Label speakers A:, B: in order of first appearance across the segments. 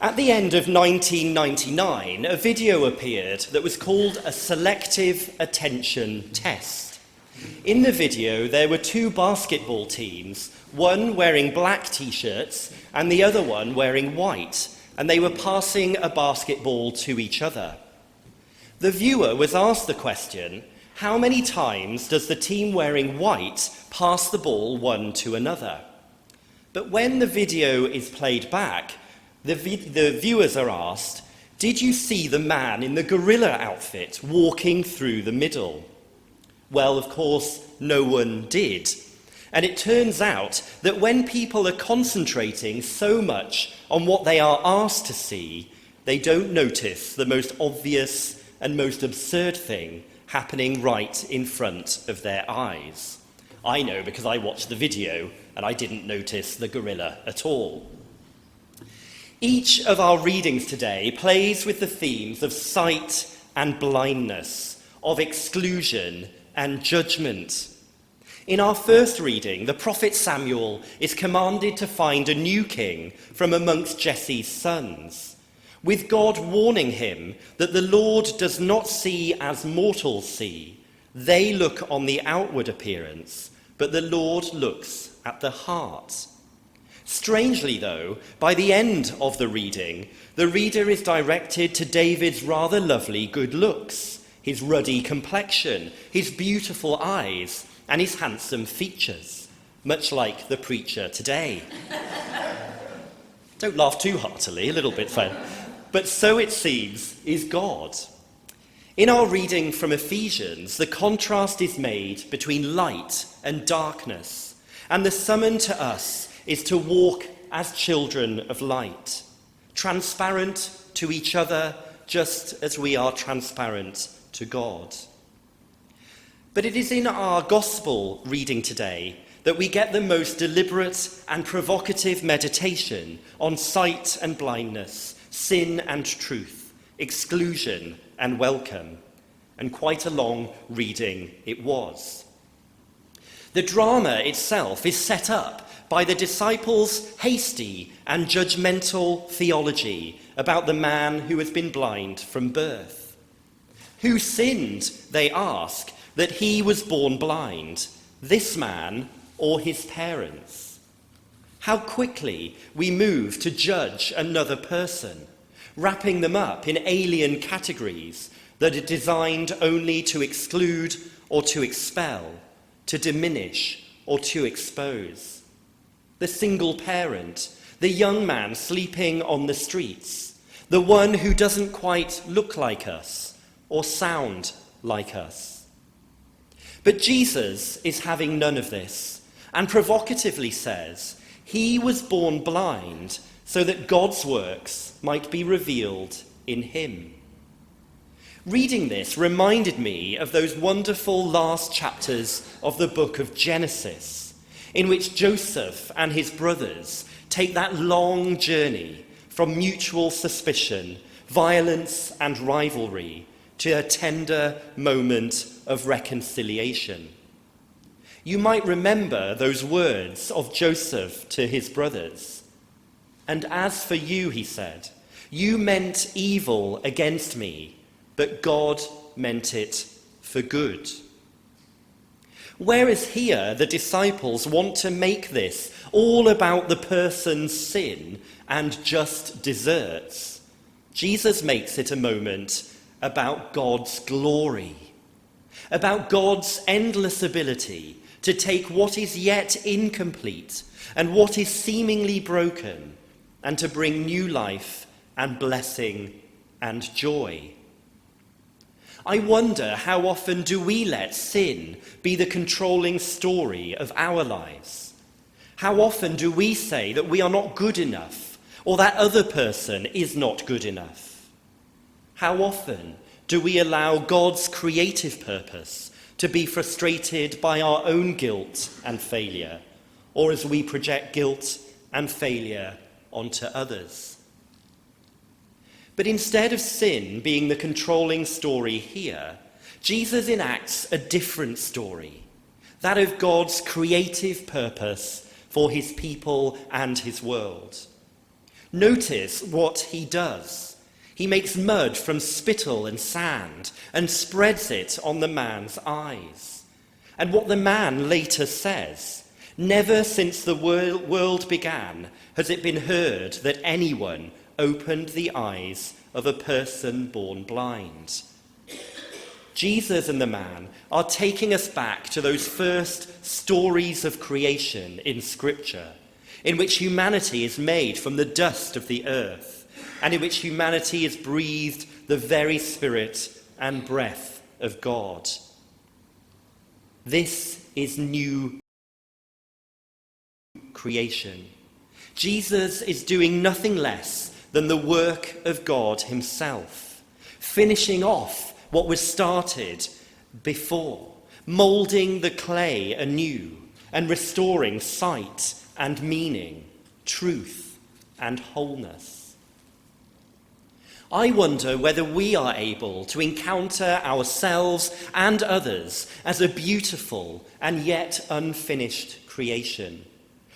A: At the end of 1999, a video appeared that was called a selective attention test. In the video, there were two basketball teams, one wearing black t-shirts and the other one wearing white, and they were passing a basketball to each other. The viewer was asked the question, how many times does the team wearing white pass the ball one to another? But when the video is played back, the viewers are asked, did you see the man in the gorilla outfit walking through the middle? Well, of course, no one did. And it turns out that when people are concentrating so much on what they are asked to see, they don't notice the most obvious and most absurd thing happening right in front of their eyes. I know because I watched the video and I didn't notice the gorilla at all. Each of our readings today plays with the themes of sight and blindness, of exclusion and judgment. In our first reading, the prophet Samuel is commanded to find a new king from amongst Jesse's sons, with God warning him that the Lord does not see as mortals see. They look on the outward appearance, but the Lord looks at the heart. Strangely, though, by the end of the reading, the reader is directed to David's rather lovely good looks, his ruddy complexion, his beautiful eyes, and his handsome features, much like the preacher today. Don't laugh too heartily, a little bit fun. But so it seems is God. In our reading from Ephesians, the contrast is made between light and darkness, and the summon to us is to walk as children of light, transparent to each other just as we are transparent to God. But it is in our gospel reading today that we get the most deliberate and provocative meditation on sight and blindness, sin and truth, exclusion and welcome, and quite a long reading it was. The drama itself is set up by the disciples' hasty and judgmental theology about the man who has been blind from birth. Who sinned, they ask, that he was born blind, this man or his parents? How quickly we move to judge another person, wrapping them up in alien categories that are designed only to exclude or to expel, to diminish or to expose. The single parent, the young man sleeping on the streets, the one who doesn't quite look like us or sound like us. But Jesus is having none of this, and provocatively says, he was born blind so that God's works might be revealed in him. Reading this reminded me of those wonderful last chapters of the book of Genesis, in which Joseph and his brothers take that long journey from mutual suspicion, violence and rivalry to a tender moment of reconciliation. You might remember those words of Joseph to his brothers. And as for you, he said, you meant evil against me, but God meant it for good. Whereas here, the disciples want to make this all about the person's sin and just deserts, Jesus makes it a moment about God's glory, about God's endless ability to take what is yet incomplete and what is seemingly broken and to bring new life and blessing and joy. I wonder how often do we let sin be the controlling story of our lives? How often do we say that we are not good enough or that other person is not good enough? How often do we allow God's creative purpose to be frustrated by our own guilt and failure, or as we project guilt and failure onto others? But instead of sin being the controlling story here, Jesus enacts a different story, that of God's creative purpose for his people and his world. Notice what he does. He makes mud from spittle and sand and spreads it on the man's eyes. And what the man later says, "Never since the world began has it been heard that anyone opened the eyes of a person born blind." Jesus and the man are taking us back to those first stories of creation in Scripture, in which humanity is made from the dust of the earth, and in which humanity has breathed the very spirit and breath of God. This is new creation. Jesus is doing nothing less than the work of God himself, finishing off what was started before, moulding the clay anew and restoring sight and meaning, truth and wholeness. I wonder whether we are able to encounter ourselves and others as a beautiful and yet unfinished creation,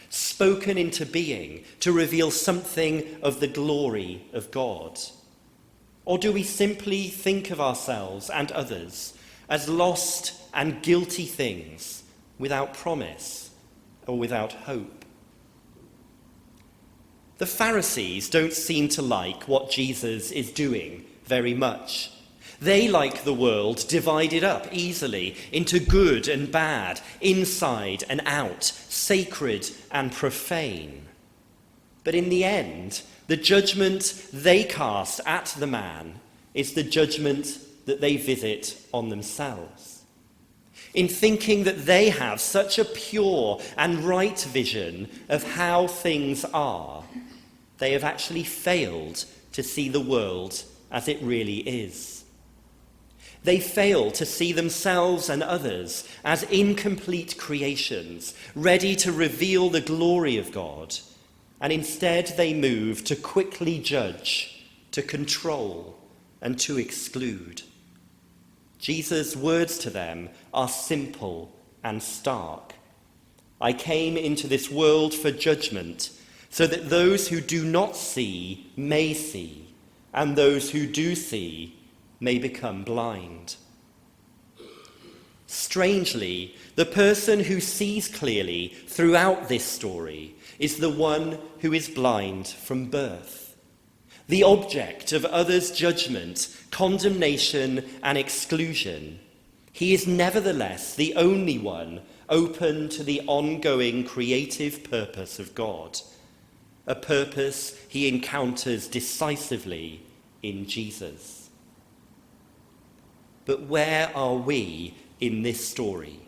A: spoken into being to reveal something of the glory of God. Or do we simply think of ourselves and others as lost and guilty things without promise or without hope? The Pharisees don't seem to like what Jesus is doing very much. They, like the world, divided up easily into good and bad, inside and out, sacred and profane. But in the end, the judgment they cast at the man is the judgment that they visit on themselves. In thinking that they have such a pure and right vision of how things are, they have actually failed to see the world as it really is. They fail to see themselves and others as incomplete creations, ready to reveal the glory of God, and instead they move to quickly judge, to control, and to exclude. Jesus' words to them are simple and stark. "I came into this world for judgment, so that those who do not see may see, and those who do see may become blind." Strangely, the person who sees clearly throughout this story is the one who is blind from birth. The object of others' judgment, condemnation, and exclusion, he is nevertheless the only one open to the ongoing creative purpose of God, a purpose he encounters decisively in Jesus. But where are we in this story?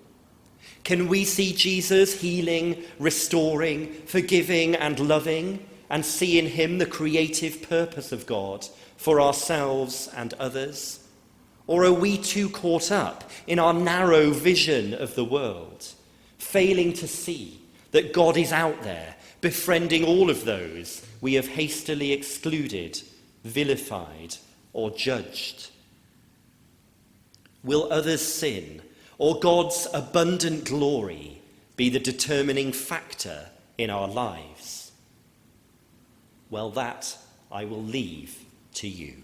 A: Can we see Jesus healing, restoring, forgiving, and loving, and see in him the creative purpose of God for ourselves and others? Or are we too caught up in our narrow vision of the world, failing to see that God is out there, befriending all of those we have hastily excluded, vilified, or judged? Will others' sin or God's abundant glory be the determining factor in our lives? Well, that I will leave to you.